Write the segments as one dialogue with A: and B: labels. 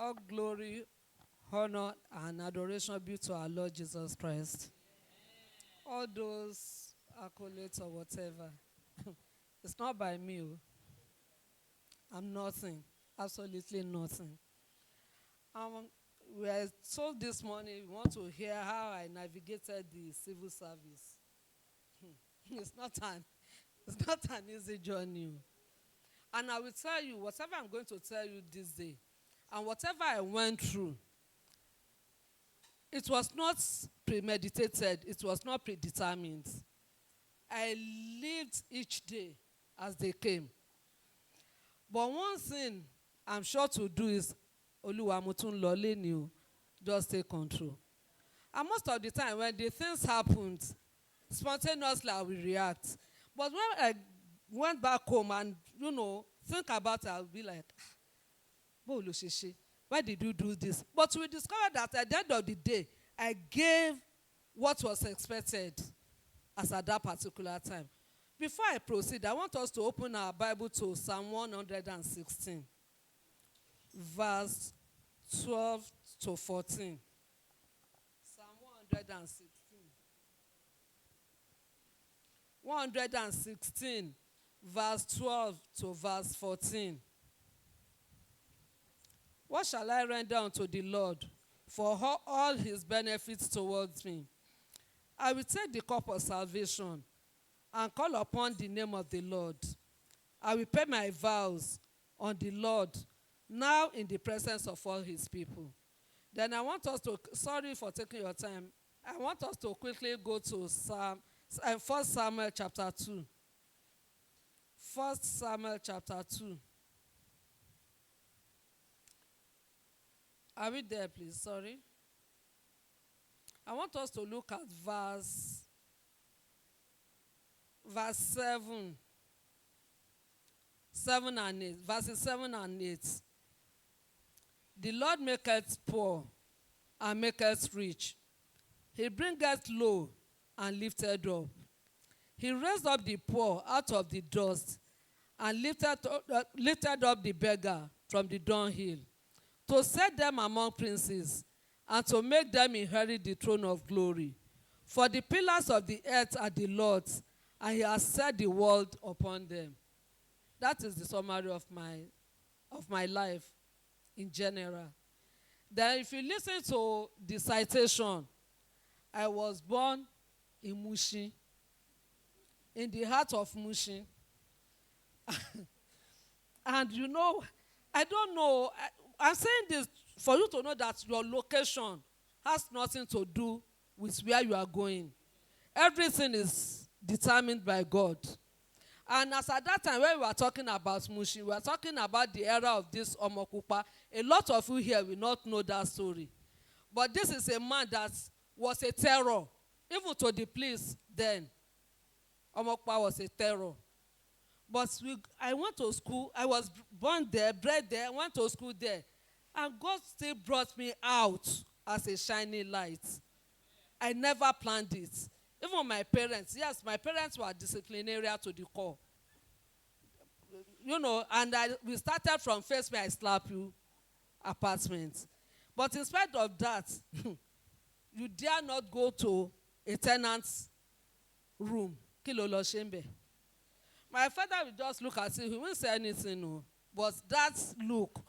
A: All glory, honor, and adoration be to our Lord Jesus Christ. All those accolades or whatever, it's not by me. I'm nothing, absolutely nothing. Um, we are told this morning we want to hear how I navigated the civil service. It's not an it's not an easy journey. And I will tell you whatever I'm going to tell you this day, and whatever I went through, it was not premeditated, it was not predetermined. I lived each day as they came. But one thing I'm sure to do is Oluwa mo tún lọ léni o, just take control. And most of the time when the things happened, spontaneously I will react. But when I went back home and think about it, I'll be like, bó ló ṣe ṣe? Why did you do this? But we discovered that at the end of the day, I gave what was expected as at that particular time. Before I proceed, I want us to open our Bible to Psalm 116, verse 12 to 14. Psalm 116. 116, verse 12 to verse 14. What shall I render unto the Lord for all his benefits towards me? I will take the cup of salvation and call upon the name of the Lord. I will pay my vows on the Lord now in the presence of all his people. Then I want us to, sorry for taking your time, I want us to quickly go to 1 Samuel chapter 2. 1 Samuel chapter 2. Are we there, please? Sorry. I want us to look at verse 7. 7 and 8. Verses 7 and 8. The Lord maketh poor and maketh rich. He bringeth low and lifted up. He raised up the poor out of the dust and lifted up the beggar from the dunghill, to set them among princes and to make them inherit the throne of glory. For the pillars of the earth are the Lord's, and he has set the world upon them. That is the summary of my life in general. Then if you listen to the citation, I was born in Mushin, in the heart of Mushin. And I don't know, I'm saying this for you to know that your location has nothing to do with where you are going. Everything is determined by God. And as at that time when we were talking about Mushin, we were talking about the era of this Omokupa. A lot of you here will not know that story. But this is a man that was a terror, even to the police then. Omokupa was a terror. But I went to school, I was born there, bred there, went to school there. And God still brought me out as a shining light. I never planned it. Even my parents, yes, my parents were disciplinarian to the core. And we started from Face Me, I Slap You apartment. But in spite of that, you dare not go to a tenant's room. Kilo lo shembe. My father will just look at you. He won't say anything, no. But that look,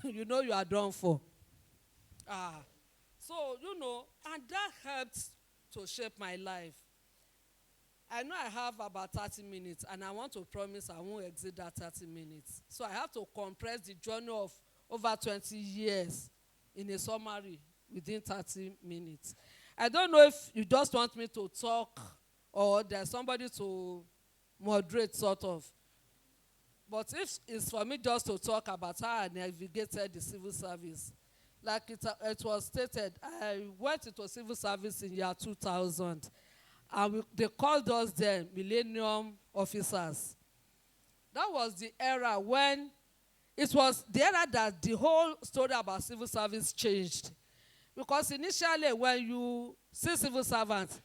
A: you are done for. So, and that helped to shape my life. I know I have about 30 minutes, and I want to promise I won't exceed that 30 minutes. So I have to compress the journey of over 20 years in a summary within 30 minutes. I don't know if you just want me to talk or there's somebody to moderate, sort of. But if it's for me just to talk about how I navigated the civil service, like it was stated, I went into civil service in year 2000. And they called us then millennium officers. That was the era when it was the era that the whole story about civil service changed. Because initially when you see civil servants,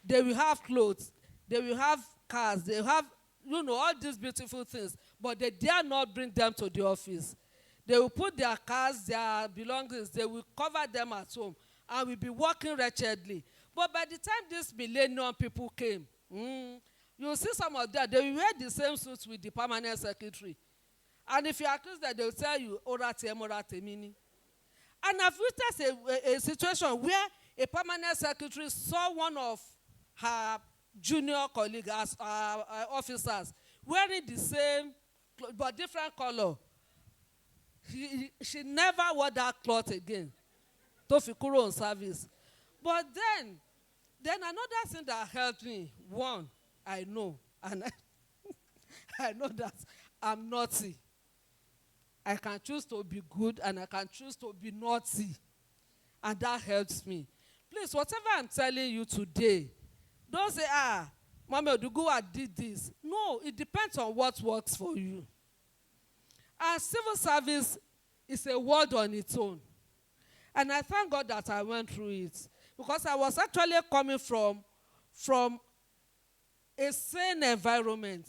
A: they will have clothes, they will have cars, they have, all these beautiful things, but they dare not bring them to the office. They will put their cars, their belongings, they will cover them at home, and will be working wretchedly. But by the time these millennium people came, you see some of them, they will wear the same suits with the permanent secretary. And if you accuse them, they will tell you, orate mini. And I've witnessed a situation where a permanent secretary saw one of her junior colleagues, as officers, wearing the same but different color. She never wore that cloth again to fi kúrò on service. But then another thing that helped me, one, I know, and I know that I'm naughty. I can choose to be good and I can choose to be naughty. And that helps me. Please, whatever I'm telling you today, don't say, Mommy Oduguwa did this. No, it depends on what works for you. And civil service is a word on its own. And I thank God that I went through it. Because I was actually coming from a sane environment,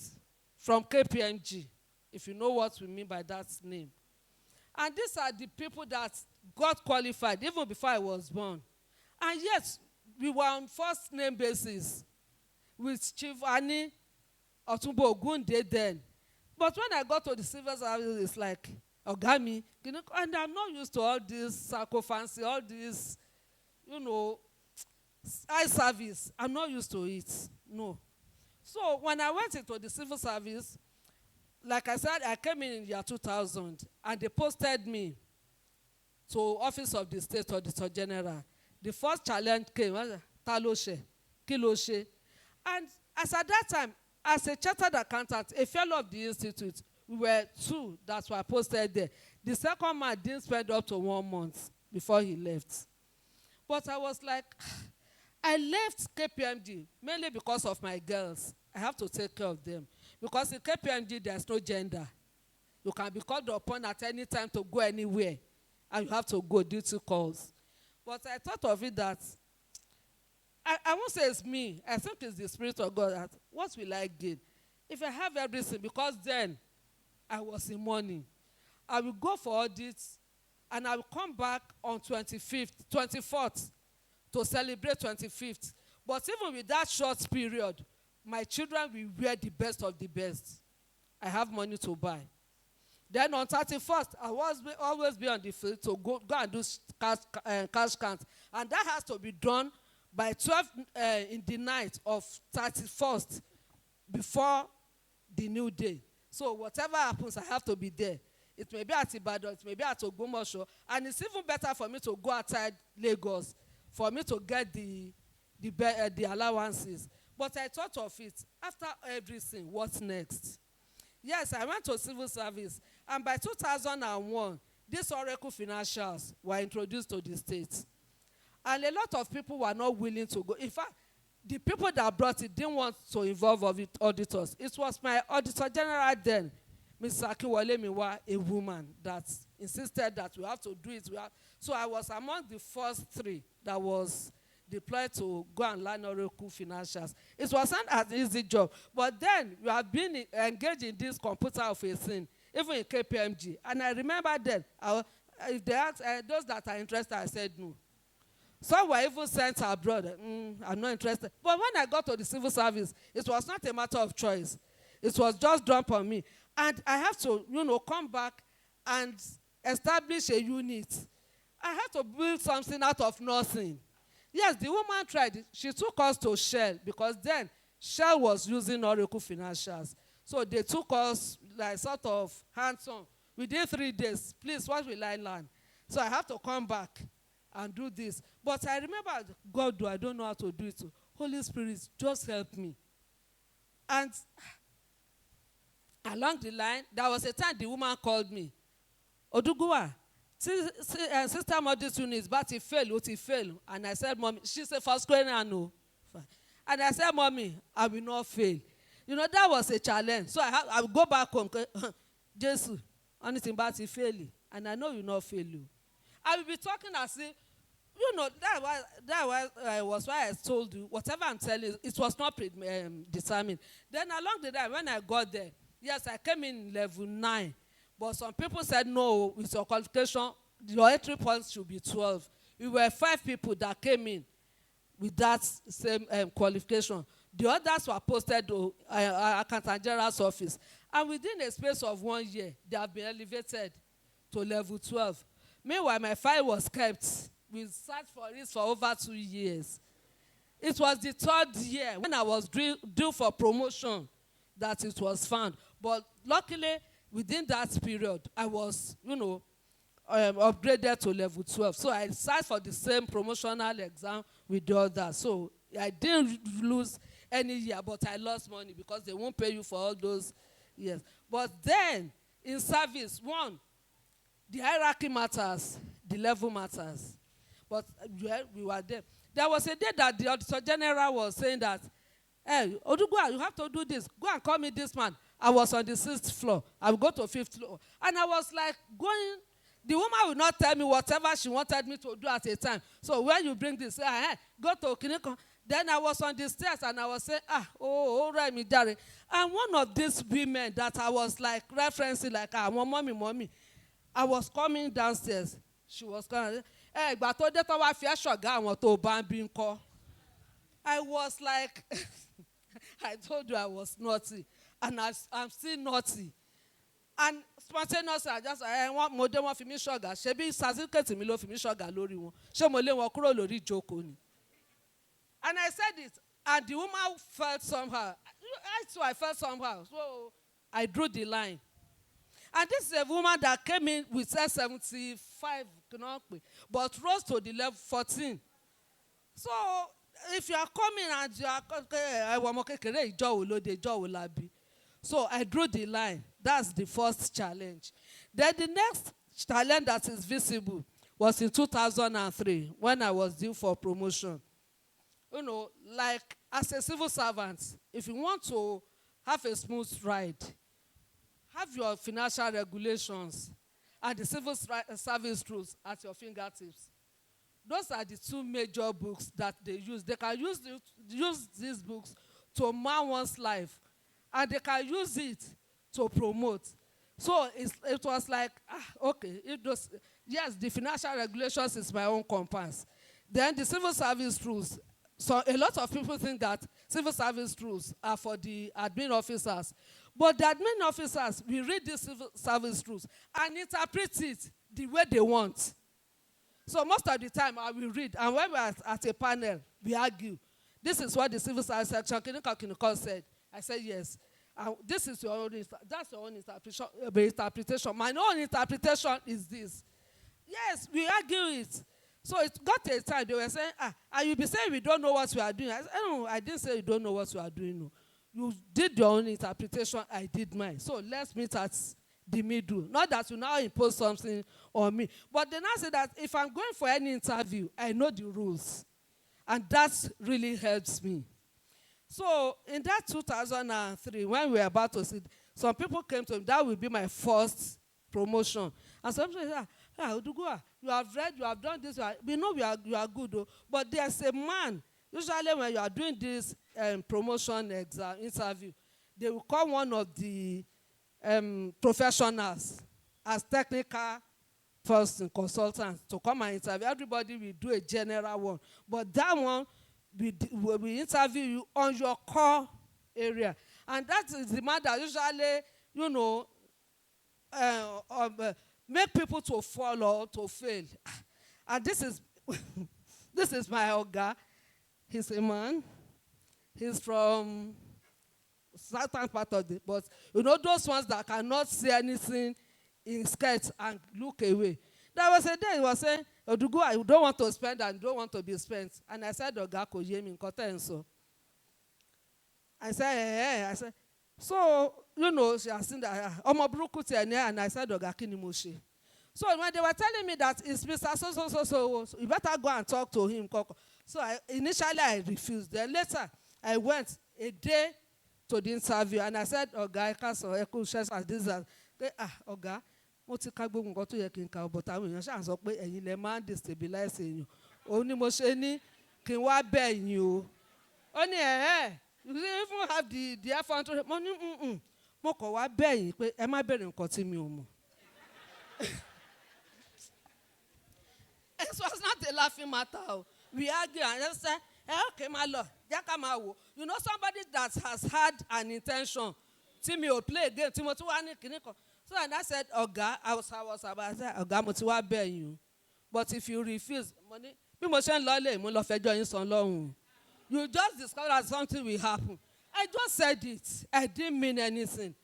A: from KPMG, if you know what we mean by that name. And these are the people that got qualified even before I was born. And yet, we were on first name basis with Chief Annie Otumbo Ogunde then. But when I got to the civil service, it's like, Ogami, and I'm not used to all this fancy, all this, eye service. I'm not used to it. No. So when I went into the civil service, like I said, I came in year 2000, and they posted me to Office of the State Auditor General. The first challenge came, Taloshe, Kiloshe. And as at that time, as a chartered accountant, a fellow of the institute, we were two that were posted there. The second man didn't spend up to 1 month before he left. But I was like, I left KPMG mainly because of my girls. I have to take care of them. Because in KPMG, there's no gender. You can be called upon at any time to go anywhere, and you have to go duty calls. But I thought of it that, I won't say it's me. I think it's the Spirit of God that, what will I gain? If I have everything, because then I was in mourning. I will go for audits, and I will come back on 24th to celebrate 25th. But even with that short period, my children will wear the best of the best. I have money to buy. Then on 31st, I was always be on the field to go and do cash count. And that has to be done by 12 in the night of 31st before the new day. So whatever happens, I have to be there. It may be at Ibadan, it may be at Ogumosho, and it's even better for me to go outside Lagos for me to get the allowances. But I thought of it, after everything, what's next? Yes, I went to civil service, and by 2001, these Oracle financials were introduced to the state. And a lot of people were not willing to go. In fact, the people that brought it didn't want to involve auditors. It was my auditor general then, Mrs. Akiwale Miwa, a woman, that insisted that we have to do it. So I was among the first 3 that was deployed to go and learn Oracle financials. It wasn't an easy job. But then we have been engaged in this computer of a thing, even in KPMG. And I remember then, if they asked those that are interested, I said no. Some were even sent abroad. I'm not interested. But when I got to the civil service, it was not a matter of choice. It was just dumped on me. And I have to, come back and establish a unit. I had to build something out of nothing. Yes, the woman tried it. She took us to Shell, because then Shell was using Oracle financials. So they took us like sort of hands-on. Within 3 days, please, what will I learn? So I have to come back and do this. But I remember, God, I don't know how to do it. So Holy Spirit, just help me. And along the line, there was a time the woman called me. Oduguwa, Sister Modest unit, but it failed. And I said, Mommy, she said, first grade, I know. And I said, Mommy, I will not fail. That was a challenge. So I will go back home. Jesus, anything about it failing. And I know you not fail you. I will be talking as if, that was why I told you, whatever I'm telling you, it was not determined. Then along the way, when I got there, yes, I came in level 9. But some people said, no, with your qualification, your entry point should be 12. We were 5 people that came in with that same qualification. The others were posted to Accountant General's office. And within a space of 1 year, they have been elevated to level 12. Meanwhile, my file was kept. We searched for it for over 2 years. It was the 3rd year when I was due for promotion that it was found. But luckily, within that period, I was, upgraded to level 12. So I sat for the same promotional exam with the others. So I didn't lose any year, but I lost money because they won't pay you for all those years. But then, in service, one, the hierarchy matters, the level matters. But we were there. There was a day that the Auditor General was saying that, hey, Oduguwa, you have to do this. Go and call me this man. I was on the 6th floor. I will go to 5th floor. And I was like going, the woman will not tell me whatever she wanted me to do at a time. So when you bring this, go to Kiniko. Then I was on the stairs and I was saying, right, me, Jerry. And one of these women that I was like referencing, like, mommy. I was coming downstairs. She was coming. I was like, I told you I was naughty. And I'm still naughty. And spontaneously, I just, want more than one for me sugar. She be certificate me lo for me sugar lori won. She mo le won kuro lori joko ni. And I said it, and the woman felt somehow. I felt somehow. So I drew the line. And this is a woman that came in with 75, but rose to the level 14. So if you are coming and you are so I drew the line. That's the first challenge. Then the next challenge that is visible was in 2003 when I was due for promotion. Like as a civil servant, if you want to have a smooth ride, have your financial regulations and the civil service rules at your fingertips. Those are the 2 major books that they use. They can use these books to man one's life, and they can use it to promote. So it was like, okay, yes, the financial regulations is my own compass. Then the civil service rules. So a lot of people think that civil service rules are for the admin officers. But the admin officers will read the civil service rules and interpret it the way they want. So most of the time I will read, and when we're at a panel, we argue. This is what the civil service section said. I said yes. This is your own, that's your own interpretation. My own interpretation is this. Yes, we argue it. So it got to a time they were saying, and you'll be saying we don't know what we are doing. I said, no, I didn't say you don't know what we are doing. No. You did your own interpretation, I did mine. So let's meet at the middle. Not that you now impose something on me. But they now say that if I'm going for any interview, I know the rules. And that really helps me. So in that 2003, when we were about to sit, some people came to me, that will be my first promotion. And some people said, Oduguwa, you have read, you have done this. We know you are good, though, but there's a man. Usually when you are doing this promotion interview, they will call one of the professionals as technical person, consultants, to come and interview. Everybody will do a general one. But that one, we interview you on your core area. And that is the man that usually, make people to fall or to fail. And this is this is my Oga. He's a man. He's from certain part of the, but those ones that cannot see anything in skirts and look away. There was a day he was saying, Oduguwa, you don't want to spend and don't want to be spent. And I said, Oga, ko ye mi nkan ten so. I said, so, she has seen that, and I said, Oga, kini mo se. So when they were telling me that it's Mr. So, you better go and talk to him. So initially I refused. Then later I went a day to the interview and I said, Oga, I can't so I could share this. Oga, mo ti ka gbogbo nǹkan tó yẹ kí n ka, but àwọn èèyàn ṣáà sọ pé ẹ̀yin lẹ máa ń destabilize èèyàn. Ó ní mo ṣe ní kí n wá bẹ̀ yín o. Ó ní you even have the effort. Mo ní mo kàn wá bẹ̀ yín pé ẹ má bẹ̀rẹ̀ nǹkan tí mi ò mọ̀. It was not a laughing matter. Oh. We argue and just say, okay, my Lord, Jakamawo. You know somebody that has had an intention. Timmy will play again. Timothy Kiniko. So and I said, Oga, I was about to say, Oga, Motiwa bear you. But if you refuse, money, be motion lolly, mo lo fejo yin son lohun. You just discovered that something will happen. I just said it. I didn't mean anything.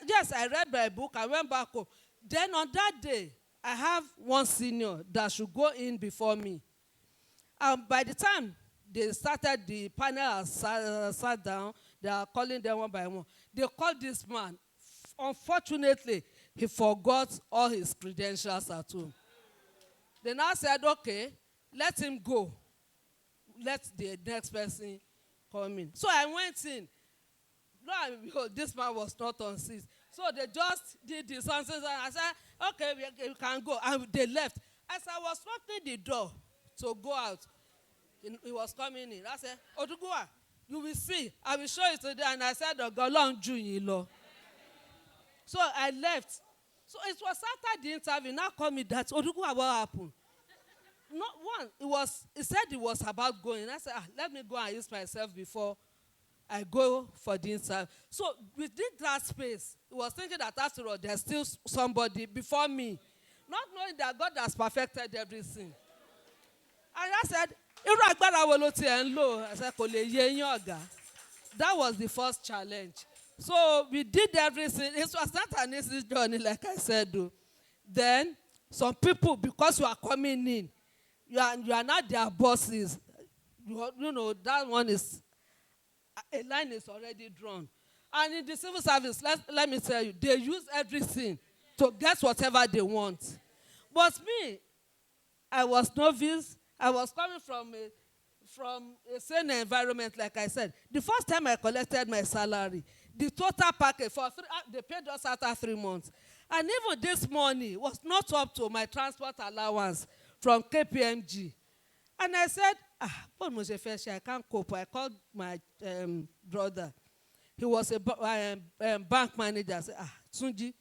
A: Yes, I read my book. I went back home. Then on that day, I have one senior that should go in before me. By the time they started, the panel sat down. They are calling them one by one. They called this man. Unfortunately, he forgot all his credentials at home. They now said, okay, let him go. Let the next person come in. So I went in. Lo and behold, this man was not on seat. So they just did this. And I said, okay, we can go. And they left. As I was opening the door to go out, he was coming in. I said, Oduguwa, you will see. I will show you today. And I said, Ogolong ju yin lo. So I left. So it was after the interview. Now call me that, Oduguwa, what happened? Not one. He said it was about going. I said, let me go and use myself before I go for the interview. So within that space, he was thinking that after all, there's still somebody before me. Not knowing that God has perfected everything. And I said, I said, that was the first challenge. So we did everything. It was not an easy journey, like I said. Though. Then some people, because you are coming in, you are not their bosses. You know, that one is, a line is already drawn. And in the civil service, let me tell you, they use everything to get whatever they want. But me, I was novice. I was coming from a sane environment, like I said. The first time I collected my salary, the total package, they paid us after 3 months. And even this money was not up to my transport allowance from KPMG. And I said, I can't cope. I called my brother. He was a bank manager. I said, Tunji,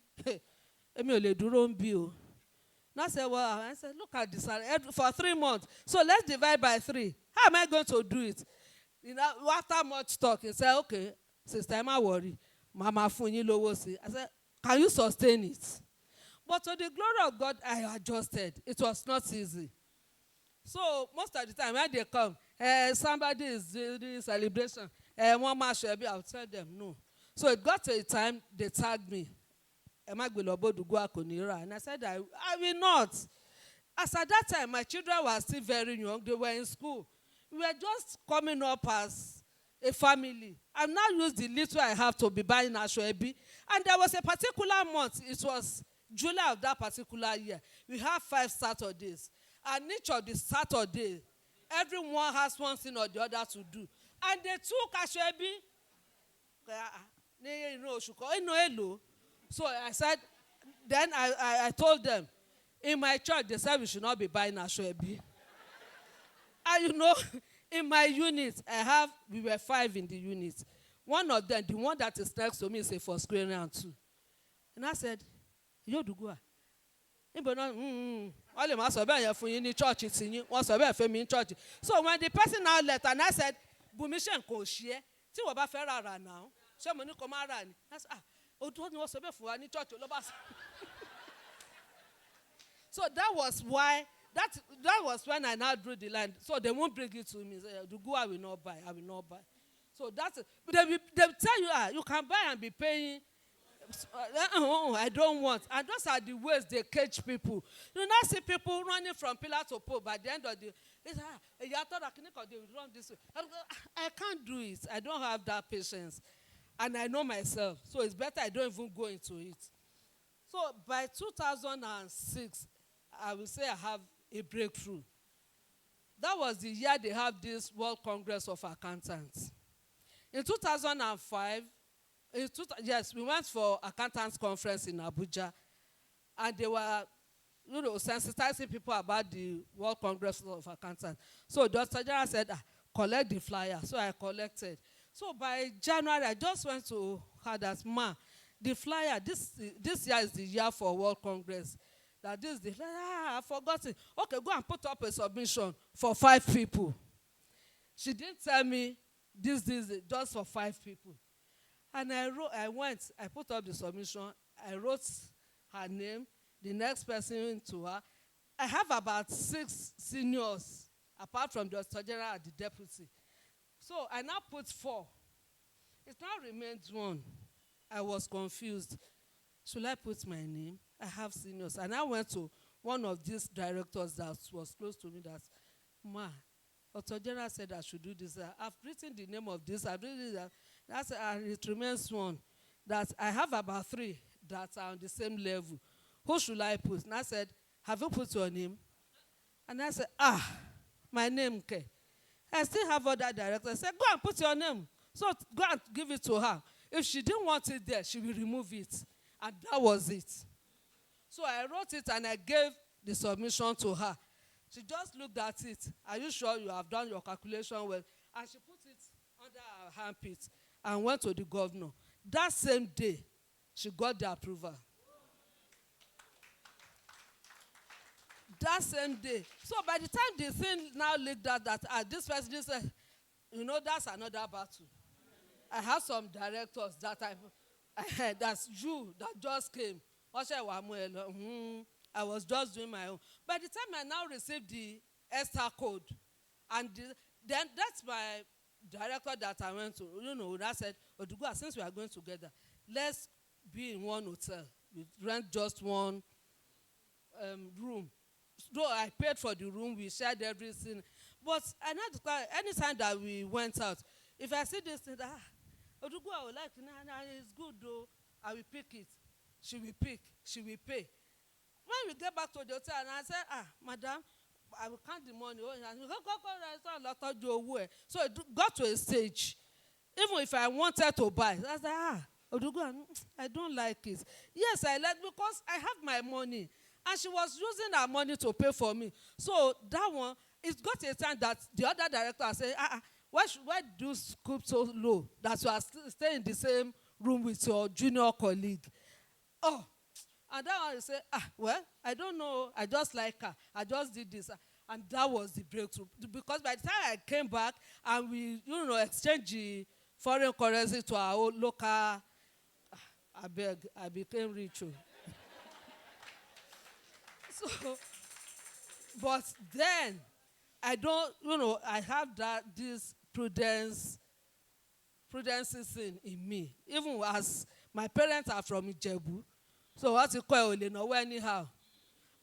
A: emi o le duro nbi o. And I said, well, I said, look at this for 3 months. So let's divide by 3. How am I going to do it? You know, after much talk, he said, okay, sister, I'm not worried. Mama funyi lowo si. I said, can you sustain it? But to the glory of God, I adjusted. It was not easy. So most of the time when they come, somebody is doing celebration, one man should be, I'll tell them no. So it got to a time they tagged me. And I said, I will not. As at that time, my children were still very young. They were in school. We were just coming up as a family. I've now used the little I have to be buying Ashwebi. And there was a particular month. It was July of that particular year. We have 5 Saturdays. And each of the Saturdays, everyone has one thing or the other to do. And they took Ashwebi. So I said, then I told them, in my church, they said we should not be buying Ashwebi. And you know, in my unit, we were 5 in the unit. One of them, the one that is next to me, is a first grade round 2. And I said, Oduguwa. All the master for you in church, it's in you. Once I for me in church. So when the person now left, and I said, Bumishan ko share. See what about Ferrara now? So many come around. I said, was for any church. So that was why. That was when I now drew the line. So they won't bring it to me. Say, Oduguwa, I will not buy. I will not buy. So that's it. But they tell you, you can buy and be paying. I don't want. And those are the ways they cage people. You now see people running from pillar to pole. By the end of the day, they say, they will run this way. I can't do it. I don't have that patience. And I know myself. So it's better I don't even go into it. So by 2006, I will say I have a breakthrough. That was the year they have this World Congress of Accountants. In 2005, yes, we went for accountants conference in Abuja, and they were, sensitizing people about the World Congress of Accountants. So Dr. General said, collect the flyer. So I collected. So by January, I just went to her that, the flyer, this year is the year for World Congress. That this, the flyer, I've forgotten. Okay, go and put up a submission for 5 people. She didn't tell me this, just for 5 people. And I went, I put up the submission, I wrote her name, the next person to her. I have about 6 seniors, apart from the Auditor General and the deputy. So I now put 4. It now remained 1. I was confused. Should I put my name? I have seniors. And I went to one of these directors that was close to me that, Ma, Auditor General said I should do this. I've written the name of this. I've written that. That's, it remains 1. That I have about 3 that are on the same level. Who should I put? And I said, have you put your name? And I said, my name, okay. I still have other directors. I said, go and put your name. So go and give it to her. If she didn't want it there, she will remove it. And that was it. So I wrote it and I gave the submission to her. She just looked at it. Are you sure you have done your calculation well? And she put it under her handpit and went to the governor. That same day, she got the approval. That same day. So by the time the thing now leaked out that this person just said, that's another battle. I have some directors that that's you that just came. I was just doing my own. By the time I now received the Esther code, and then that's my director that I went to, that said, Oduguwa, since we are going together, let's be in one hotel. We rent just one room. Though I paid for the room, we shared everything. But I know anytime that we went out, if I see this thing, Oduguwa, I would like, it's good though, I will pick it. She will pick, she will pay. When we get back to the hotel, and I said, madam, I will count the money. So it got to a stage. Even if I wanted to buy, I said, Oduguwa, I don't like it. Yes, I like because I have my money. And she was using her money to pay for me. So that one, it got a time that the other director said, why do you scoop so low that you are staying in the same room with your junior colleague? And that one said, well, I don't know. I just like her. I just did this. And that was the breakthrough. Because by the time I came back and we, exchanged the foreign currency to our own local, I became rich. So, but then, I don't, I have this prudence in me. Even as my parents are from Ijebu. So what you call it, anyhow.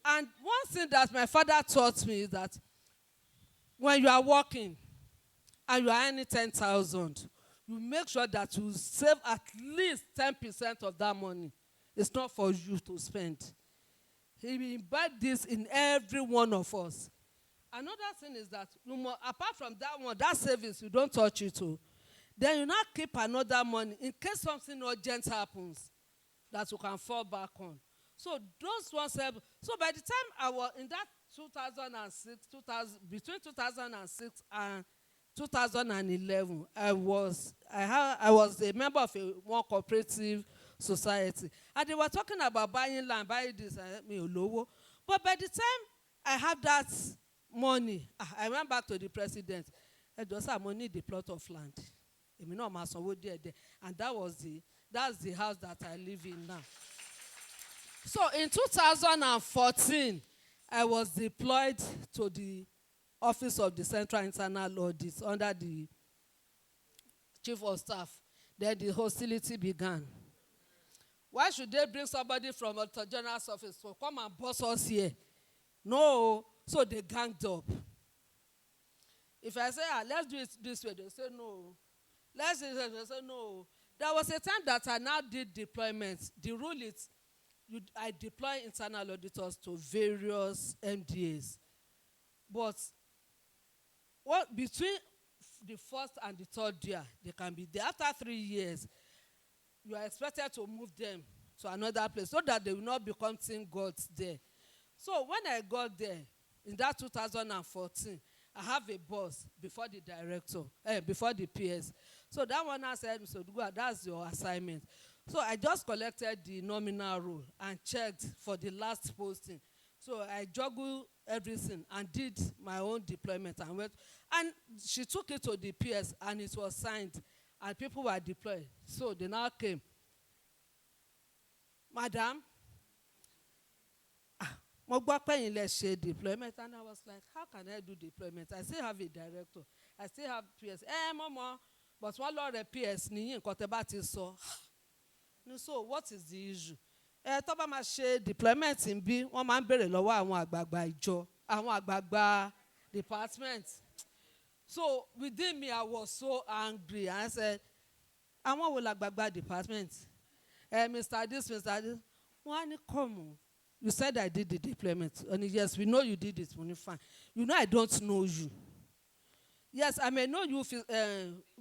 A: And one thing that my father taught me is that when you are working and you are earning 10,000, you make sure that you save at least 10% of that money. It's not for you to spend. He will embed this in every one of us. Another thing is that, apart from that one, that savings, you don't touch it too. Then you now keep another money in case something urgent happens that you can fall back on. So those ones have, so by the time I was in that 2006, between 2006 and 2011, I was a member of one cooperative society. And they were talking about buying land, buying this, but by the time I had that money, I went back to the president. I just said, I need the plot of land. And that's the house that I live in now. So in 2014, I was deployed to the Office of the Central Internal Audit under the Chief of Staff. Then the hostility began. Why should they bring somebody from Auditor General's office to come and boss us here? No. So they ganged up. If I say, let's do it this way, they say no. Let's do it this way, they say no. There was a time that I now did deployment. The rule is, I deploy internal auditors to various MDAs. But between the first and the third year, they can be there. After 3 years, you are expected to move them to another place so that they will not become team gods there. So when I got there, in that 2014, I have a boss before the director, before the PS. So that one I said, Mr. Oduguwa, that's your assignment. So I just collected the nominal role and checked for the last posting. So I juggled everything and did my own deployment and went. And she took it to the PS and it was signed and people were deployed. So they now came. Madam, mo gbọ́ pé ẹ̀yin lẹ ṣe deployment, and I was like, how can I do deployment? I still have a director, I still have PS. Mọ́mọ́, but wọ́n lọ rẹ PS nìyí nǹkan tẹ́ bá ti sọ. So what is the issue? Tó bá máa ṣe deployment ń bí, wọ́n máa ń béèrè lọ́wọ́ àwọn àgbààgbà ìjọ, àwọn àgbààgbà department. So within me, I was so angry. I said, àwọn wo làgbààgbà department? Mr. This, Mr. This. Wọ́n á ní come. You said I did the deployment. And yes, we know you did it. Fine. You know I don't know you. Yes, I may know you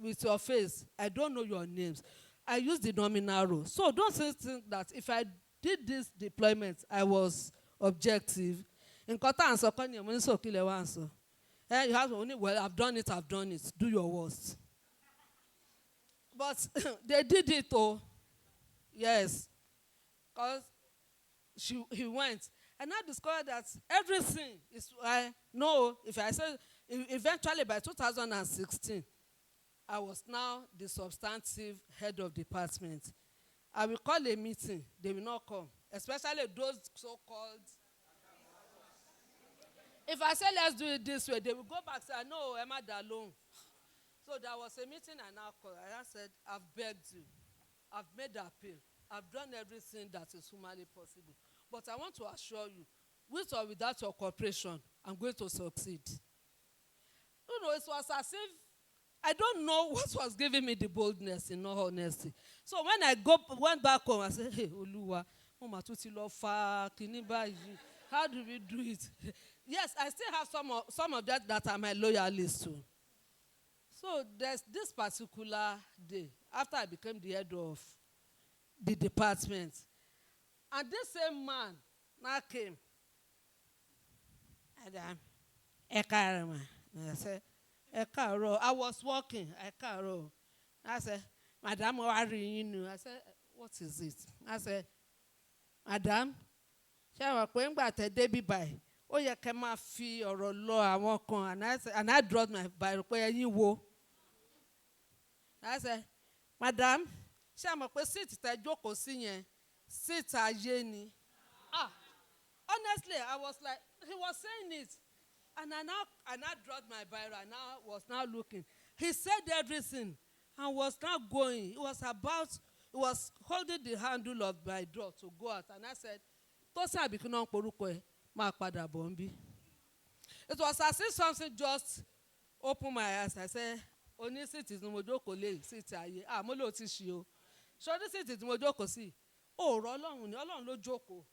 A: with your face. I don't know your names. I use the nominal role. So don't think that if I did this deployment, I was objective. In Qatar, you have only, well, I've done it. Do your worst. But they did it, oh. Yes. Because he went. And I discovered that everything is, if I said, eventually by 2016, I was now the substantive head of department. I will call a meeting, they will not come, especially those so-called. If I say let's do it this way, they will go back and say, no, Emma alone. So there was a meeting and I called. I said, I've begged you. I've made appeal. I've done everything that is humanly possible. But I want to assure you, with or without your cooperation, I'm going to succeed. You know, it was as if I don't know what was giving me the boldness, in all honesty. So when I went back home, I said, hey, Oluwa, how do we do it? Yes, I still have some of that are my loyalists too. So there's this particular day, after I became the head of the department, and this same man now came. And I said, I was walking. I said, Madam, I said, what is it? I said, Madam, oh, you can feel or law. And I dropped my Bible. I said, Madam, sit. Honestly, I was like, he was saying it. And I now dropped my Bible and I was now looking. He said everything and was now going. He was holding the handle of my door to go out. And I said, it was as if something just opened my eyes. I said, Oni sit is no mojoko le sit aye. Mo lo ti ṣi o. So this is mojoko si. O ro Ọlọ́run ni Ọlọ́run ló jókòó.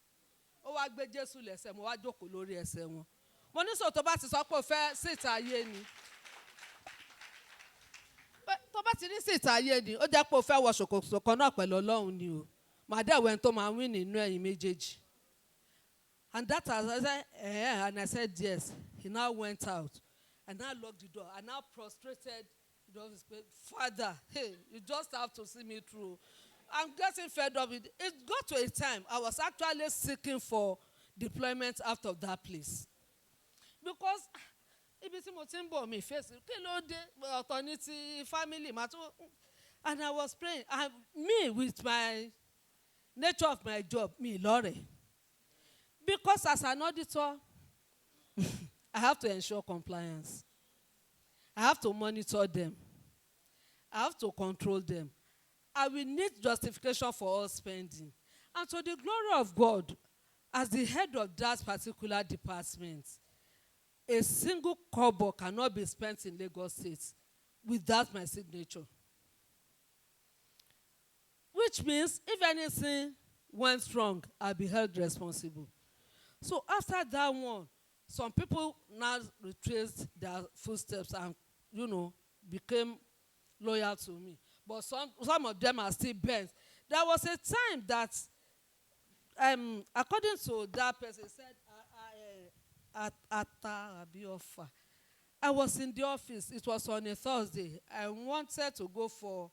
A: Ó wá gbé Jésù lẹ́sẹ̀, mo wá jókòó lórí ẹsẹ̀ wọn. Mo ní so tó bá ti sọ pé ó fẹ́ sit ayé ni. Tó bá ti ní sit ayé ni, ó jẹ́ pé ó fẹ́ wọ ṣòkòtò kan náà pẹ̀lú Ọlọ́run ni o. Màá dẹ̀ wẹ́n tó máa win nínú ẹ̀yin méjèèjì. And that I said, and I said yes. He now went out. And now locked the door. And now prostrated. Father, hey, you just have to see me through. I'm getting fed up with it. It got to a time I was actually seeking for deployment out of that place. Because me face family, and I was praying. And me, with my nature of my job, me, Lord. Because as an auditor, I have to ensure compliance. I have to monitor them. I have to control them. I will need justification for all spending. And to the glory of God, as the head of that particular department, a single kobo cannot be spent in Lagos State without my signature. Which means if anything went wrong, I'll be held responsible. So after that one, some people now retraced their footsteps and, became loyal to me. But some of them are still bent. There was a time that, according to that person, said, I was in the office. It was on a Thursday. I wanted to go for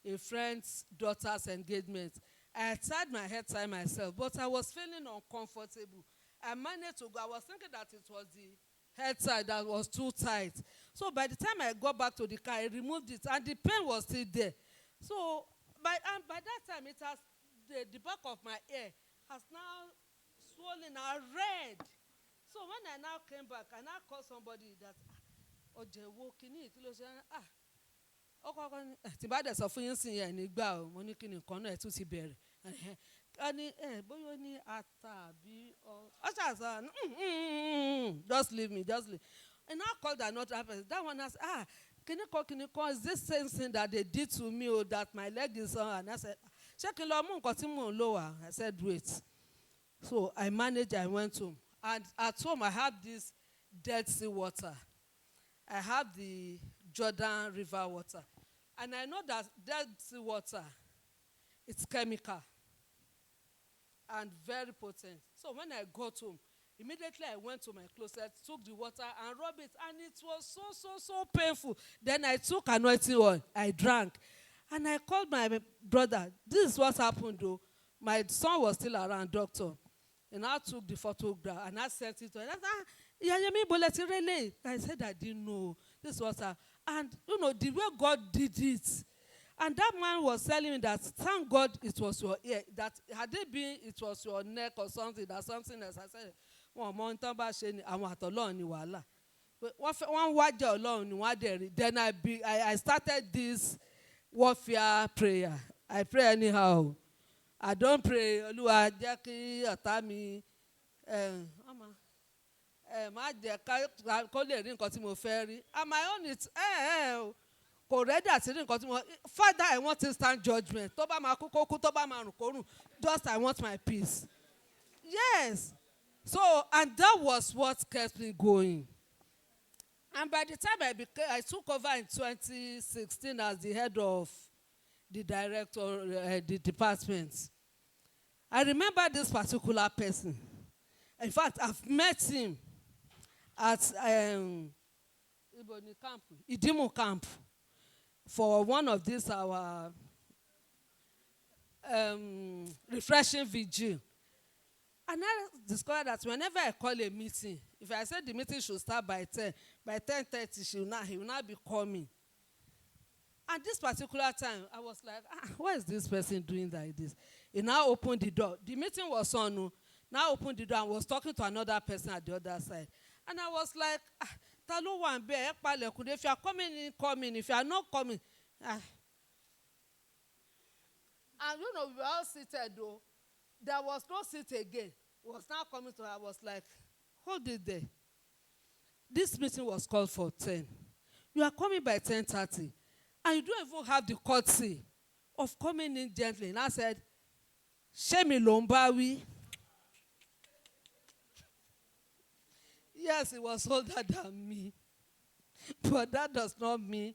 A: a friend's daughter's engagement. I had tied my hair tie myself, but I was feeling uncomfortable. I managed to go. I was thinking that it was the hair tie that was too tight. So by the time I got back to the car, I removed it, and the pain was still there. So by that time, it has the back of my ear has now swollen and red. So when I now came back, I now called somebody that Ojewo kini kí ló ṣe ọkọ ọkọ ni tí bá dẹ̀ sọ fún yín sìn yẹn nígbà o mo ní kí ni nǹkan náà ẹ̀ tún ti bẹ̀rẹ̀ ẹ ní bóyá ó ní ata àbí ọ ṣàṣà just leave me just leave. And I called another person. That one has kini ko is this same thing that they did to me or that my leg is on. And I said ṣé kí n lọ mú nǹkan tí mò ń lò wá. I said wait. So I managed. I went home, and at home I have this Dead Sea water. I have the Jordan River water, and I know that Dead Sea water, it's chemical and very potent. So when I got home, immediately I went to my closet, took the water and rubbed it, and it was so painful. Then I took anointing oil, I drank, and I called my brother. This is what happened though. My son was still around, doctor, and I took the photograph and I sent it to him. I said I didn't know this was her. And the way God did it. And that man was telling me that thank God it was your ear. That had it been it was your neck or something, that something else. I said, then I started this warfare prayer. I pray anyhow. I don't pray Olúwa jẹ́ kí ọ̀tá mi má jẹ́ kó lè rí nǹkan tí mo fẹ́ rí. And my own is kò rẹ́dí àti rí nǹkan tí mo. Father, I want instant judgment. Tó bá máa kú kó kú, tó bá máa rùn kó rùn. Just I want my peace. Yes. So, and that was what kept me going. And by the time I took over in 2016 as the head of the director, the department, I remember this particular person. In fact, I've met him at Idimu camp for one of these our refreshing vigil. And I discovered that whenever I call a meeting, if I said the meeting should start by 10, by 10:30 he will not be coming. And this particular time, I was like, what is this person doing like this? He now opened the door. The meeting was on. Now opened the door and was talking to another person at the other side. And I was like, if you are coming in, come in. If you are not coming. And we were all seated though. There was no seat again. He was now coming to her. I was like, hold it there. This meeting was called for 10. You are coming by 10:30. And you don't even have the courtesy of coming in gently. And I said, Shemi Lombawi. Yes, he was older than me. But that does not mean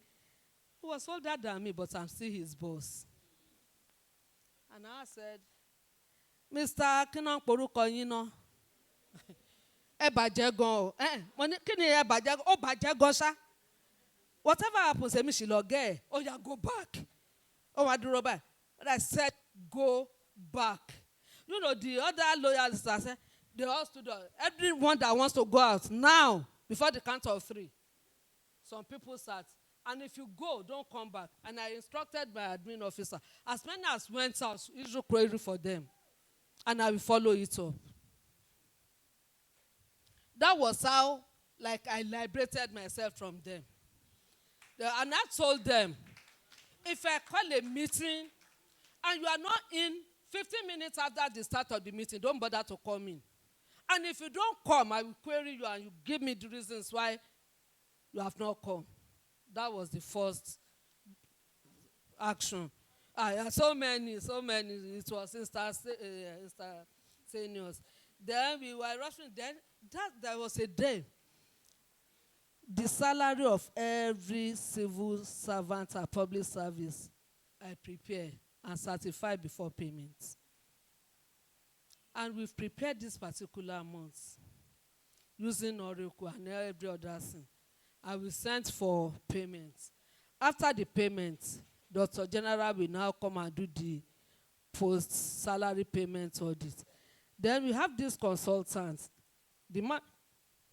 A: he was older than me, but I'm still his boss. And I said, Mr. Kinan Poruko yino. Ẹ bàjẹ́ gan o. Mo ní kí ni ẹ bàjẹ́? Ó bàjẹ́ gan ṣá. Whatever happens, èmi ṣì lọ gẹ́ ẹ̀. Oh yeah, go back. Oh, I do back. But I said, go back. The other lawyers, I said, they all stood up. Everyone that wants to go out now, before the count of 3. Some people sat. And if you go, don't come back. And I instructed my admin officer, as many as went out, issue query for them. And I will follow it up. That was how, I liberated myself from them. And I told them, if I call a meeting and you are not in 15 minutes after the start of the meeting, don't bother to come in. And if you don't come, I will query you and you give me the reasons why you have not come. That was the first action. So many. It was instantaneous. Then we were rushing. Then there was a day. The salary of every civil servant at public service, I prepare and certify before payment. And we've prepared this particular month using Oracle and every other thing. I will send for payment. After the payment, Dr. General will now come and do the post salary payment audit. Then we have this consultant. The man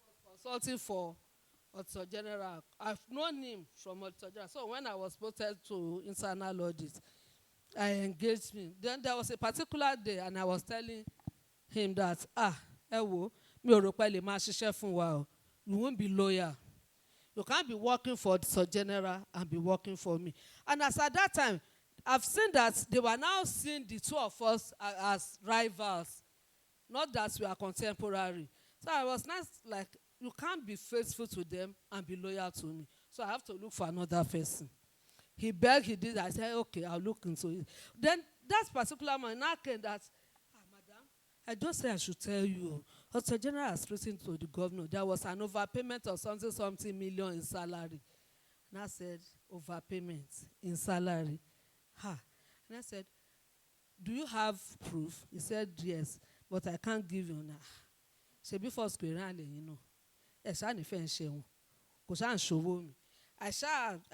A: was consulting for Auditor General. I've known him from Auditor General. So when I was posted to internal audit, I engaged him. Then there was a particular day, and I was telling him that, ẹ wo, mi ò rò pé lè máa ṣiṣẹ́ fún wa o. You won't be loyal. You can't be working for Auditor General and be working for me. And as at that time, I've seen that they were now seeing the two of us as rivals, not that we are contemporary. So I was not like, you can't be faithful to them and be loyal to me. So I have to look for another person. He begged, he did. I said, okay, I'll look into it. Then that particular man now came that, madam, I just said I should tell you, Auditor General has written to the governor. There was an overpayment of something million in salary. And I said, overpayment in salary. And I said, do you have proof? He said, yes, but I can't give you now. She before school, you know. I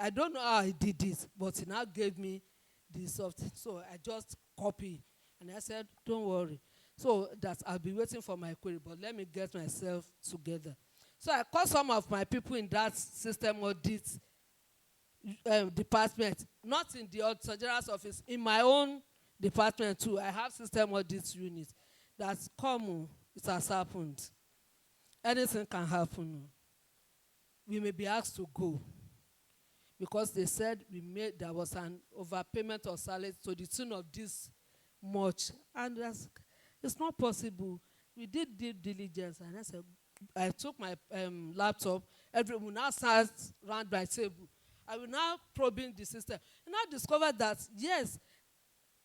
A: don't know how he did this, but he now gave me the soft. So I just copy. And I said, don't worry. So that I'll be waiting for my query, but let me get myself together. So I called some of my people in that system audit department, not in the Auditor General's office, in my own department too. I have system audit unit. That's common. It has happened. Anything can happen. We may be asked to go because they said there was an overpayment of salary to the tune of this much, and it's not possible. We did due diligence, and I said, I took my laptop. Everyone now sat round my table. I will now probing the system, and I discovered that yes,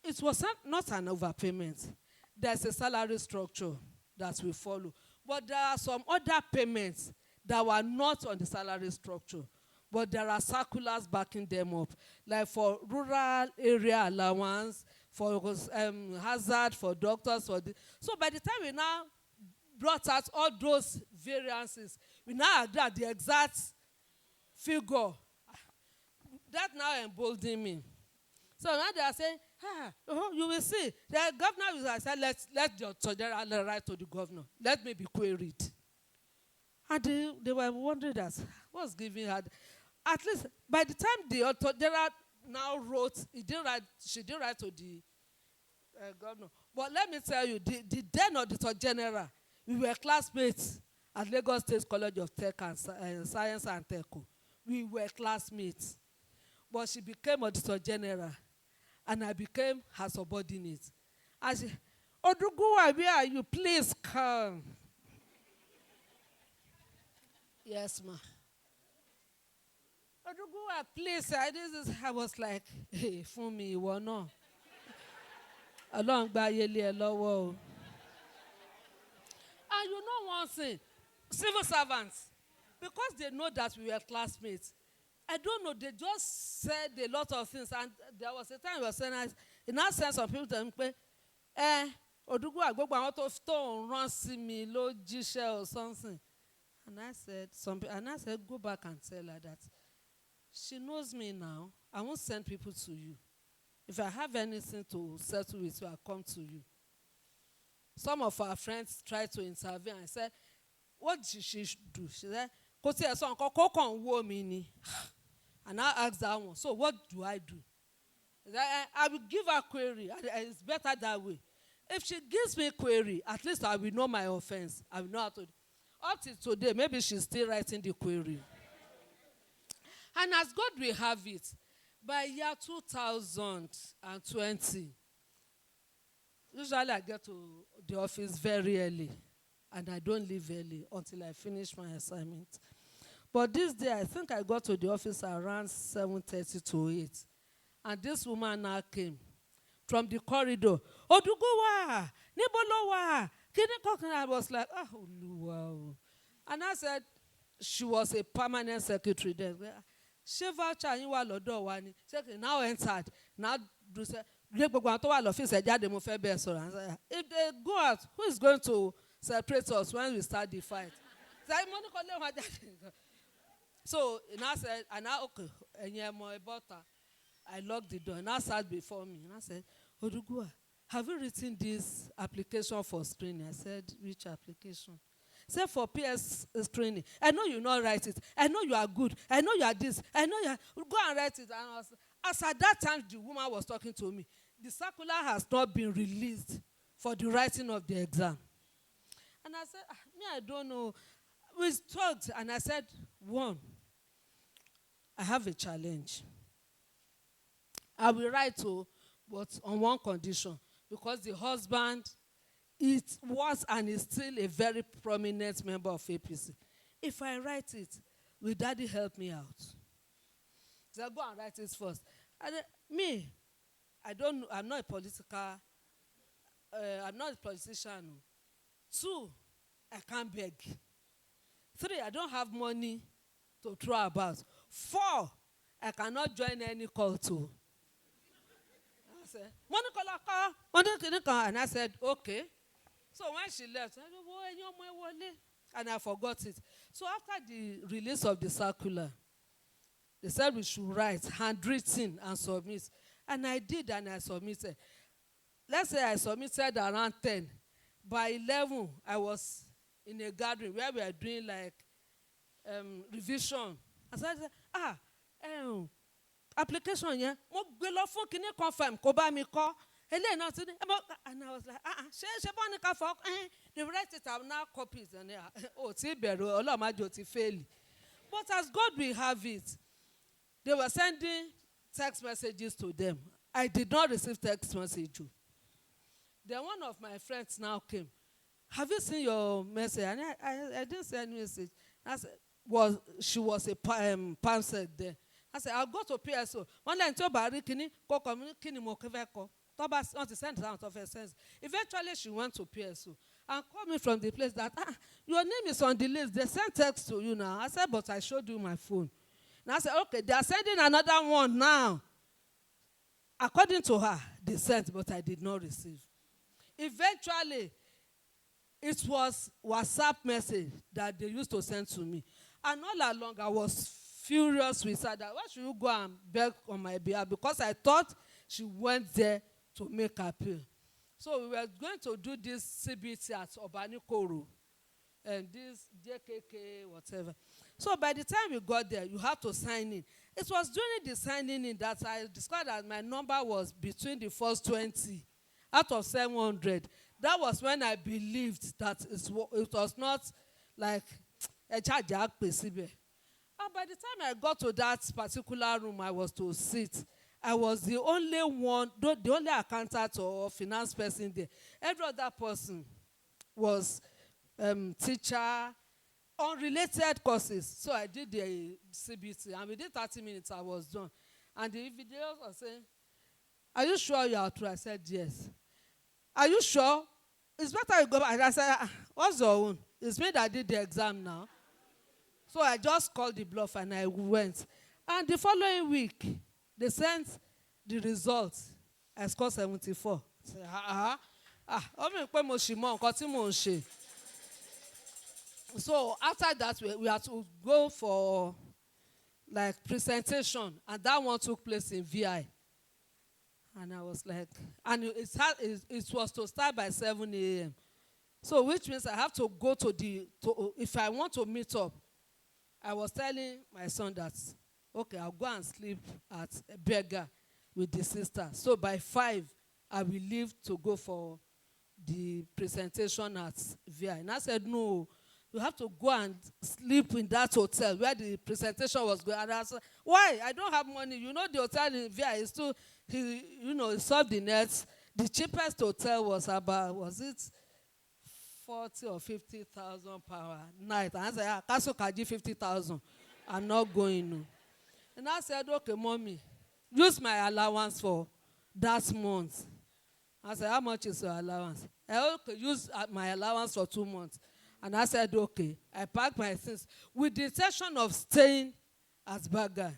A: it was not an overpayment. There's a salary structure that we follow, but there are some other payments that were not on the salary structure, but there are circulars backing them up, like for rural area allowance, for hazard, for doctors, so by the time we now brought out all those variances, we now agree at the exact figure. That now emboldened me. So now they are saying, you will see. The governor will say, let the Auditor General write to the governor. Let me be queried. And they were wondering that, what's giving her? At least by the time the Auditor General now wrote, she didn't write to the governor. But let me tell you, the then Auditor General, we were classmates at Lagos State College of Tech and Science and Tech. We were classmates. But she became Auditor General, and I became her subordinate. And she, Oduguwa, where are you? Please come. Yes, ma. Oduguwa, please. I was like, hey, for me, you will not. Along by Yeli Elowo. And you know one thing, civil servants, because they know that we were classmates, I don't know, they just said a lot of things. And there was a time we were saying, in that sense, some people tell me, Oduguwa, gbogbo àwọn tó rán sí mi ló jíṣẹ́ or something. And I said, go back and tell her that she knows me now. I won't send people to you. If I have anything to settle with you, I'll come to you. Some of our friends tried to intervene. I said, what did she do? She said, and I asked that one, so what do I do? I will give her query. It's better that way. If she gives me query, at least I will know my offense. I will know how to. Up till today, maybe she's still writing the query. And as God will have it, by year 2020, usually I get to the office very early, and I don't leave early until I finish my assignment. But this day, I think I got to the office around 7:30 to 8. And this woman now came from the corridor. Oduguwa, Nibolowa, I was like, wow. And I said, she was a permanent secretary then. She now entered. Now, if they go out, who is going to separate us when we start the fight? So, and I said, and I, okay, and you're more about her. I locked the door. And I sat before me. And I said, Oduguwa, have you written this application for screening? I said, which application? Say for PS screening. I know you not write it. I know you are good. I know you are this. I know you are. Go and write it. And as at that time, the woman was talking to me. The circular has not been released for the writing of the exam. And I said, me, I don't know. We talked, and I said, one, I have a challenge. I will write to, but on one condition, because the husband, it was and is still a very prominent member of APC. If I write it, will Daddy help me out? So I go and write it first. And me, I don't know, I'm not a politician. 2, I can't beg. 3, I don't have money to throw about. 4, I cannot join any cult too. I said, and I said, okay. So when she left, I said, and I forgot it. So after the release of the circular, they said we should write handwritten and submit. And I did, and I submitted. Let's say I submitted around 10. By 11, I was in a gathering where we are doing like revision. I said, application, yeah, confirm, and I was like, they write it, I now copy it. And but as God will have it, they were sending text messages to them. I did not receive text message. Then one of my friends now came. Have you seen your message? And I didn't send any message. I said, she was a pamphlet there. I said, I'll go to PSO. One day, eventually, she went to PSO and called me from the place that, your name is on the list. They sent text to you now. I said, but I showed you my phone. And I said, okay, they are sending another one now. According to her, they sent, but I did not receive. Eventually, it was WhatsApp message that they used to send to me. And all along, I was furious with her that why should you go and beg on my behalf? Because I thought she went there to make appeal. So we were going to do this CBT at Obanikoro and this JKK, whatever. So by the time we got there, you have to sign in. It was during the signing in that I discovered that my number was between the first 20 out of 700. That was when I believed that it was not like a charge. And by the time I got to that particular room I was to sit, I was the only one, the only accountant or finance person there. Every other person was teacher, unrelated courses. So I did the CBT, and within 30 minutes I was done. And the video was saying, are you sure you are true? I said, yes. Are you sure? It's better you go back. I said, what's your own? It's me that did the exam now. So I just called the bluff and I went. And the following week, they sent the results. I scored 74. I said, so after that, we had to go for like presentation, and that one took place in VI. And I was like, and it was to start by 7 a.m. So which means I have to go if I want to meet up. I was telling my son that, okay, I'll go and sleep at a beggar with the sister. So by 5, I will leave to go for the presentation at VI. And I said, no, you have to go and sleep in that hotel where the presentation was going. And I said, why? I don't have money. You know, the hotel in VI is too, he solved the nets. The cheapest hotel was about, was it 40 or 50,000 per night? And I said, I can't 50,000. I'm not going. No. And I said, okay, mommy, use my allowance for that month. I said, how much is your allowance? I okay, use my allowance for 2 months. And I said, okay. I packed my things with the intention of staying at Baga.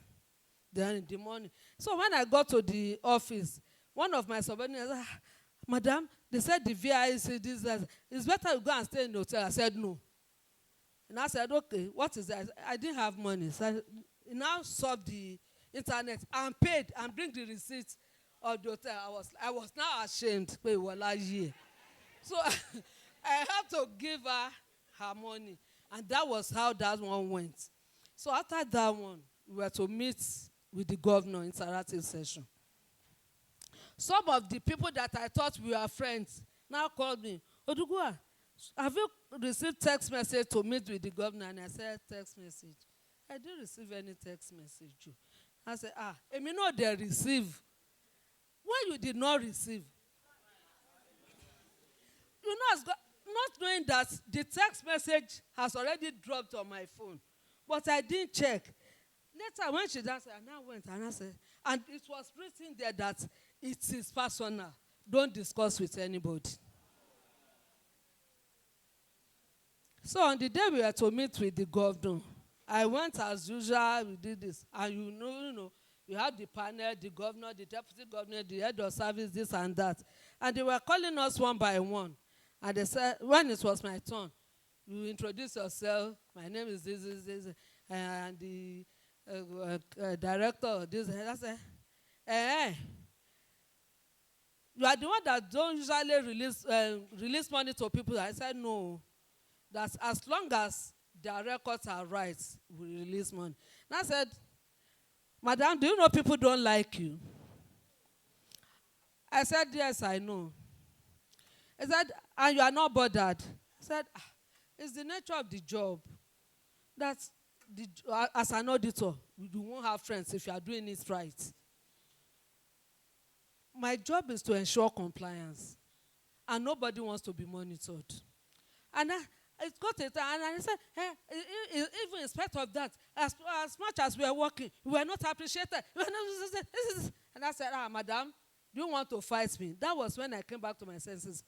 A: Then in the morning. So when I got to the office, one of my subordinates said, madam, they said the VI said this, that. It's better you go and stay in the hotel. I said, no. And I said, okay, what is that? I didn't have money. So he now solved the internet and paid and bring the receipt of the hotel. I was now ashamed. Pé ìwọ láyé. So I had to give her money, and that was how that one went. So after that one, we were to meet with the governor interactive session. Some of the people that I thought we were friends now called me, Oduguwa, have you received text message to meet with the governor? And I said, text message. I didn't receive any text message. I said, èmi náà they receive. Why you did not receive? You know, not knowing that the text message has already dropped on my phone. But I didn't check. Later, when she danced, I now went and I said, and it was written there that it is personal. Don't discuss with anybody. So on the day we were to meet with the governor, I went as usual, we did this. And you know, you have the panel, the governor, the deputy governor, the head of service, this and that. And they were calling us one by one. And they said, when it was my turn, you introduce yourself. My name is this, and the director of this. And I said, you are the one that don't usually release money to people. I said, no. That as long as their records are right, we release money. And I said, Madam, do you know people don't like you? I said, yes, I know. He said, and you are not bothered. I said, it's the nature of the job. That as an auditor, you won't have friends if you are doing it right. My job is to ensure compliance. And nobody wants to be monitored. And it got it, and I said, hey, even in spite of that, as much as we are working, we were not appreciated. And I said, Madam, do you want to fight me? That was when I came back to my senses.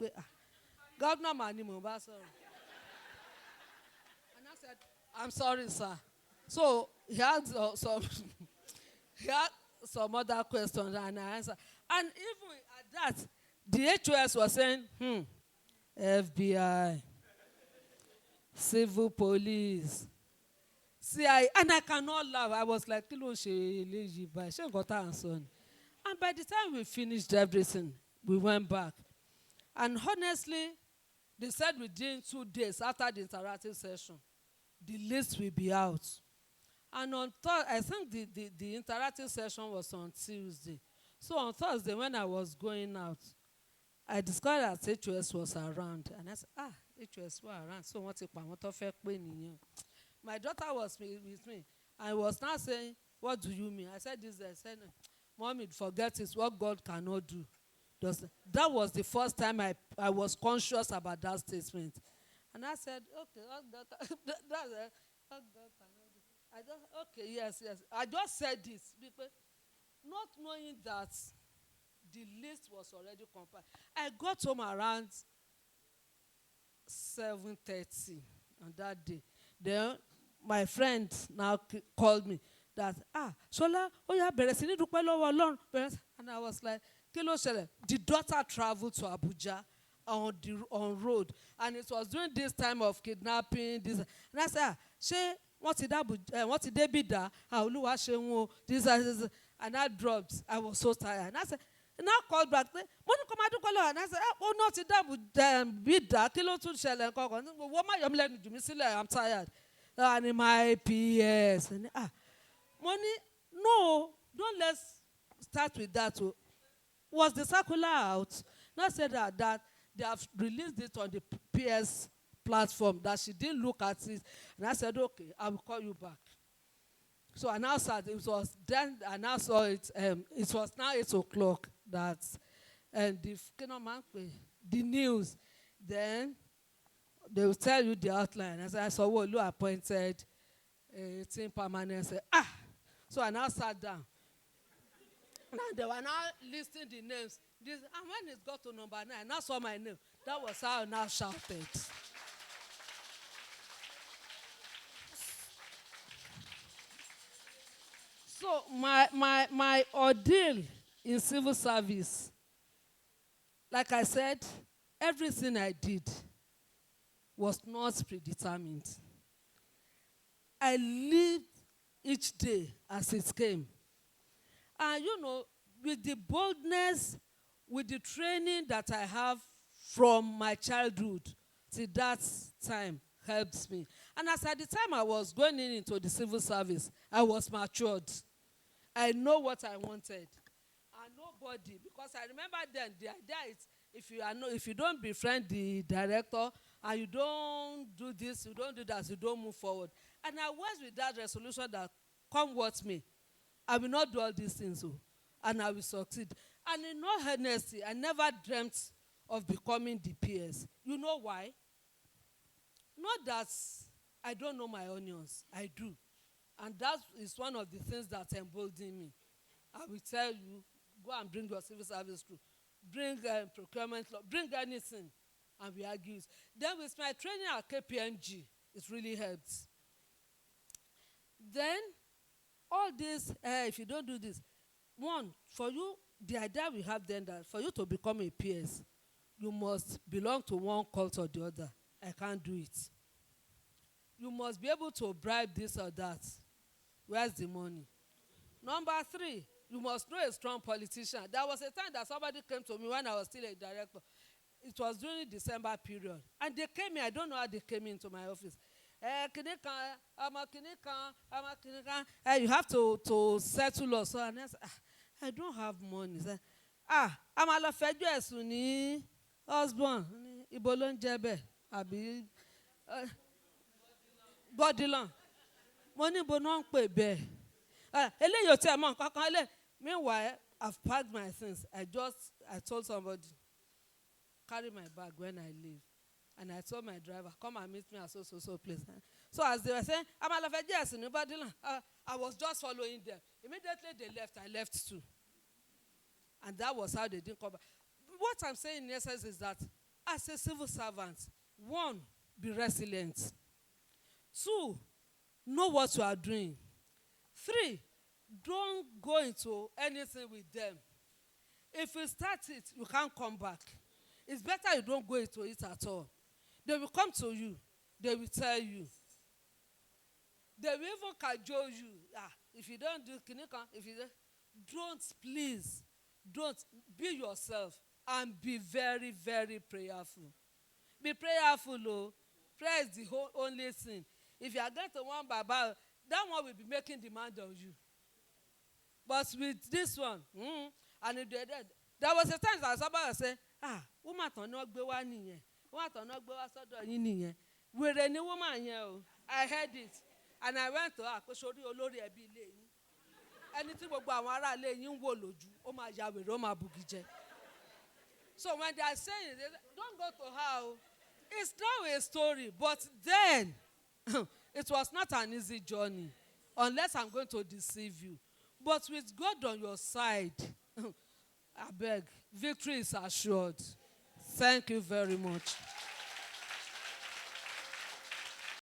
A: Governor Manimo, and I said, I'm sorry, sir. So he had some other questions, and I answered. And even at that, the HOS was saying, FBI. Civil police, CIA, and I cannot laugh. I was like, and by the time we finished everything, we went back. And honestly, they said within 2 days after the interactive session, the list will be out. And on I think the interactive session was on Tuesday. So on Thursday, when I was going out, I discovered that HOS was around. And I said, HOS were around. So what if I want to fake me? My daughter was with me. I was now saying, what do you mean? I said this. I said, Mommy, forget it. What God cannot do. That was the first time I was conscious about that statement. And I said, okay, what God cannot do. Okay, yes. I just said this because not knowing that the list was already compiled. I got home around 7:30 on that day. Then my friend now called me that, Shola, bẹ̀rẹ̀ sí ní dúpẹ́ lọ́wọ́ Ọlọ́run. And I was like, kí ló ṣẹlẹ̀? The daughter traveled to Abuja on road. And it was during this time of kidnapping. And I said, ṣé wọ́n ti débí dá? Olúwa ṣeun o. This. And I dropped. I was so tired. And I said, and I called back. And I said, no, ti débí dá. Kí ló tún ṣẹlẹ̀ nǹkan? Wọ́n má yọ mí lẹ́nu jù mí sílẹ̀. I'm tired. And in my PS. And, money, no, don't let's start with that. Was the circular out? Not said that they have released it on the PS platform, that she didn't look at it. And I said, okay, I will call you back. So I now said, it was then, I now saw it, it was now 8 o'clock that, and the news, then they will tell you the outline. As I saw Olu appointed 18 permanent. Say, So I now sat down. Now they were now listing the names. And when it got to number 9, I now saw my name. That was how I now shouted. So my ordeal in civil service, like I said, everything I did was not predetermined. I lived each day as it came. And with the boldness, with the training that I have from my childhood till that time helps me. And as at the time I was going into the civil service, I was matured. I know what I wanted. And nobody, because I remember then the idea is if you don't befriend the director and you don't do this, you don't do that, you don't move forward. And I was with that resolution that come what may, I will not do all these things, and I will succeed. And in all honesty, I never dreamt of becoming the PS. You know why? Not that I don't know my onions. I do. And that is one of the things that embolden me. I will tell you, go and bring your civil service through. Bring procurement law. Bring anything. And we argue it. Then with my training at KPMG, it really helps. Then, all this, if you don't do this, one, for you, the idea we have then that for you to become a PS, you must belong to one cult or the other. I can't do it. You must be able to bribe this or that. Where's the money? Number 3, you must know a strong politician. There was a time that somebody came to me when I was still a director. It was during December period. And they came in, I don't know how they came into my office. You have to settle us. And I said, I don't have money. I'm a lọ fẹjọ́ ẹ̀sùn ní husband. Ibo ló ń jẹ́ bẹ́ẹ̀? Àbí Bodilan. Mo ní ibo náà ń pè bẹ́ẹ̀. Eléyìí ò tí ẹ mọ̀ nǹkan kan lé. Meanwhile, I've packed my things. I told somebody, carry my bag when I leave. And I told my driver, come and meet me at so place. So as they were saying, I'm a lọ fẹjọ́ ẹ̀sùn ní Bodilan. I was just following them. Immediately they left, I left too. And that was how they didn't come back. What I'm saying in essence is that as a civil servant, 1, be resilient. 2, know what you are doing. 3, don't go into anything with them. If you start it, you can't come back. It's better you don't go into it at all. They will come to you. They will tell you. They will even cajole you. If you don't do clinical, please, don't be yourself and be very, very prayerful. Be prayerful, oh. Prayer is the only thing. If you are going to one Baba, that one will be making demand on you. But with this one, and if they did, there was a time that somebody said, woman ton no gbe wa niyen. Woman ton no gbe wa sodo yin niyen. Were ni woman yen o. I heard it. And I went to her, ko sori olori ebi ile yin. Ẹni tí gbogbo àwọn ará ilé yín wò lójú, ó máa ya wèrè, ó máa bugi jẹ. So when they are saying, don't go to her. It's now a story, but then it was not an easy journey, unless I'm going to deceive you. But with God on your side, I beg, victory is assured. Thank you very much.